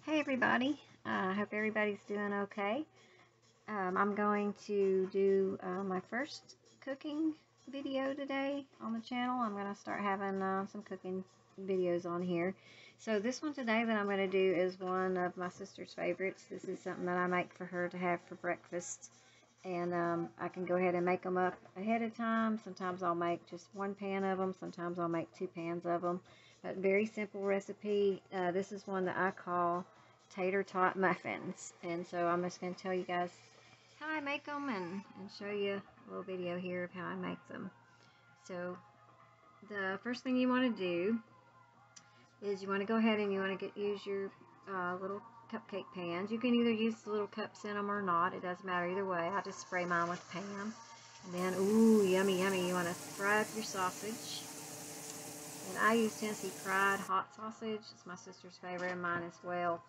Hey everybody, I hope everybody's doing okay. I'm going to do my first cooking video today on the channel. I'm going to start having some cooking videos on here. So this one today that I'm going to do is one of my sister's favorites. This is something that I make for her to have for breakfast. And I can go ahead and make them up ahead of time. Sometimes I'll make just one pan of them. Sometimes I'll make 2 pans of them. But very simple recipe. This is one that I call tater tot muffins. And so I'm just going to tell you guys how I make them and show you a little video here of how I make them. So the first thing you want to do is you want to go ahead and you want to use your little cupcake pans. You can either use the little cups in them or not. It doesn't matter either way. I just spray mine with Pam. And then, ooh, yummy, yummy. You want to fry up your sausage. And I use Tennessee Fried hot sausage. It's my sister's favorite and mine as well.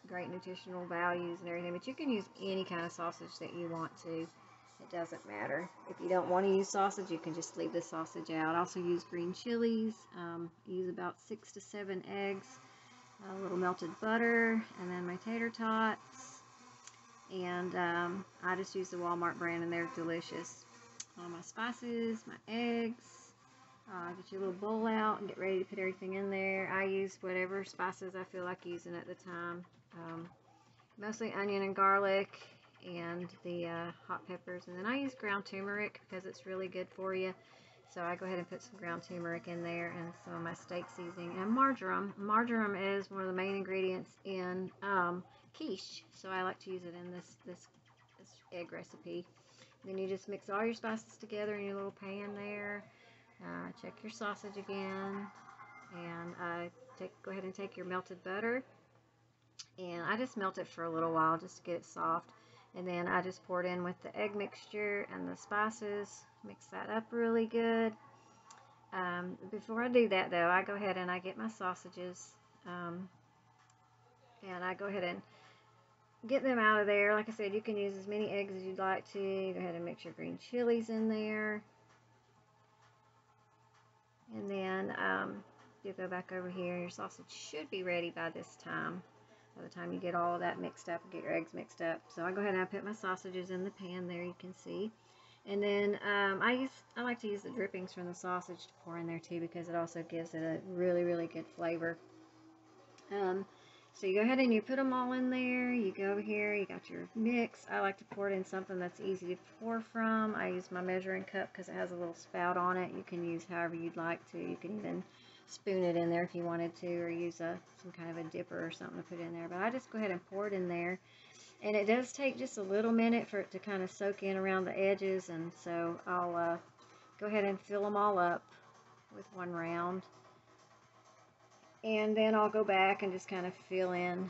Great nutritional values and everything. But you can use any kind of sausage that you want to. It doesn't matter. If you don't want to use sausage, you can just leave the sausage out. I also use green chilies. Use about 6 to 7 eggs. A little melted butter, and then my tater tots, and I just use the Walmart brand and they're delicious. All my spices, my eggs, get your little bowl out and get ready to put everything in there. I use whatever spices I feel like using at the time, mostly onion and garlic and the hot peppers, and then I use ground turmeric because it's really good for you. So I go ahead and put some ground turmeric in there and some of my steak seasoning and marjoram. Marjoram is one of the main ingredients in quiche, so I like to use it in this egg recipe. Then you just mix all your spices together in your little pan there. Check your sausage again, and go ahead and take your melted butter, and I just melt it for a little while just to get it soft. And then I just pour it in with the egg mixture and the spices. Mix that up really good. Before I do that though, I go ahead and I get my sausages. And I go ahead and get them out of there. Like I said, you can use as many eggs as you'd like to. Go ahead and mix your green chilies in there. And then you go back over here. Your sausage should be ready by this time. By the time you get all of that mixed up and get your eggs mixed up. So I go ahead and I put my sausages in the pan there, you can see. And then I like to use the drippings from the sausage to pour in there too, because it also gives it a really, really good flavor. So you go ahead and you put them all in there. You go over here, you got your mix. I like to pour it in something that's easy to pour from. I use my measuring cup because it has a little spout on it. You can use however you'd like to. You can even spoon it in there if you wanted to, or use some kind of a dipper or something to put in there. But I just go ahead and pour it in there. And it does take just a little minute for it to kind of soak in around the edges, and so I'll go ahead and fill them all up with one round. And then I'll go back and just kind of fill in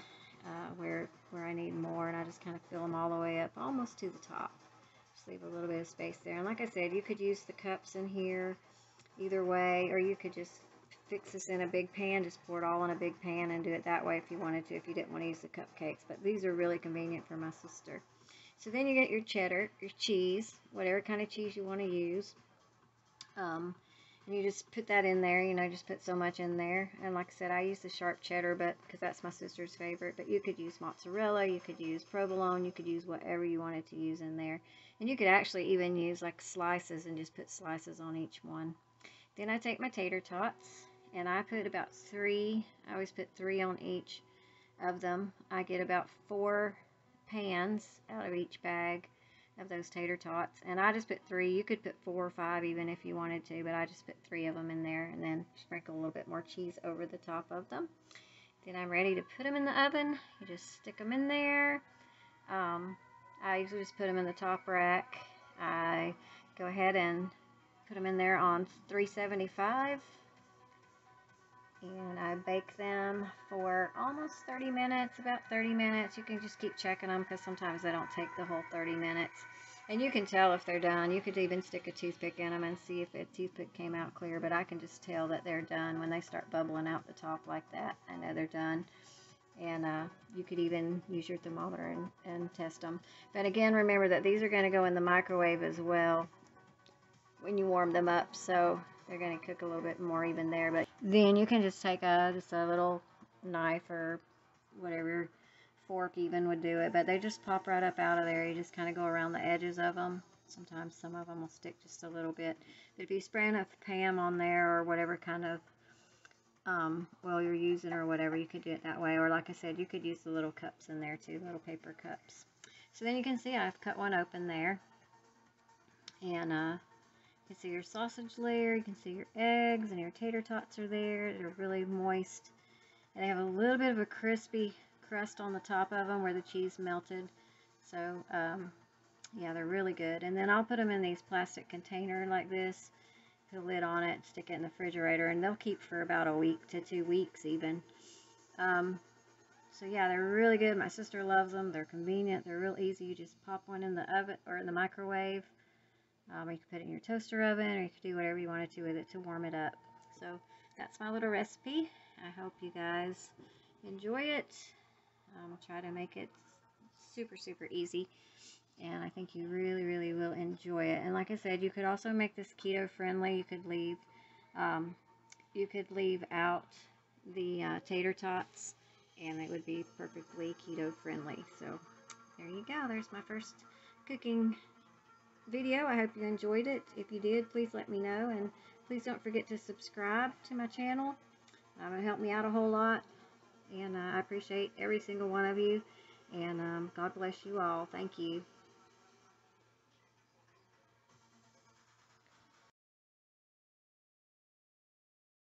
where I need more, and I just kind of fill them all the way up almost to the top. Just leave a little bit of space there. And like I said, you could use the cups in here either way, or you could just fix this in a big pan, just pour it all in a big pan and do it that way if you wanted to, if you didn't want to use the cupcakes. But these are really convenient for my sister. So then you get your cheddar, your cheese, whatever kind of cheese you want to use. And you just put that in there, you know, just put so much in there. And like I said, I use the sharp cheddar, but because that's my sister's favorite. But you could use mozzarella, you could use provolone, you could use whatever you wanted to use in there. And you could actually even use like slices and just put slices on each one. Then I take my tater tots, and I put about 3. I always put 3 on each of them. I get about 4 pans out of each bag of those tater tots, and I just put 3. You could put 4 or 5 even if you wanted to, but I just put 3 of them in there, and then sprinkle a little bit more cheese over the top of them. Then I'm ready to put them in the oven. You just stick them in there. I usually just put them in the top rack. I go ahead and put them in there on 375, and I bake them for almost 30 minutes, about 30 minutes. You can just keep checking them because sometimes they don't take the whole 30 minutes. And you can tell if they're done. You could even stick a toothpick in them and see if a toothpick came out clear, but I can just tell that they're done when they start bubbling out the top like that. I know they're done. And you could even use your thermometer and test them. But again, remember that these are going to go in the microwave as well when you warm them up, so they're going to cook a little bit more even there. But then you can just take just a little knife or whatever fork even would do it, but they just pop right up out of there. You just kind of go around the edges of them. Sometimes some of them will stick just a little bit, but if you spray enough Pam on there or whatever kind of oil you're using or whatever, you could do it that way. Or like I said, you could use the little cups in there too, little paper cups. So then you can see I've cut one open there, and you can see your sausage layer, you can see your eggs, and your tater tots are there. They're really moist, and they have a little bit of a crispy crust on the top of them where the cheese melted. So yeah, they're really good. And then I'll put them in these plastic container like this, put a lid on it, stick it in the refrigerator, and they'll keep for about a week to 2 weeks even. So yeah, they're really good. My sister loves them. They're convenient. They're real easy. You just pop one in the oven or in the microwave. You can put it in your toaster oven, or you can do whatever you wanted to with it to warm it up. So that's my little recipe. I hope you guys enjoy it. Try to make it super, super easy. And I think you really, really will enjoy it. And like I said, you could also make this keto friendly. You could leave out the tater tots, and it would be perfectly keto friendly. So there you go. There's my first cooking video. I hope you enjoyed it. If you did, please let me know, and please don't forget to subscribe to my channel. It'll help me out a whole lot, and I appreciate every single one of you, and God bless you all. Thank you.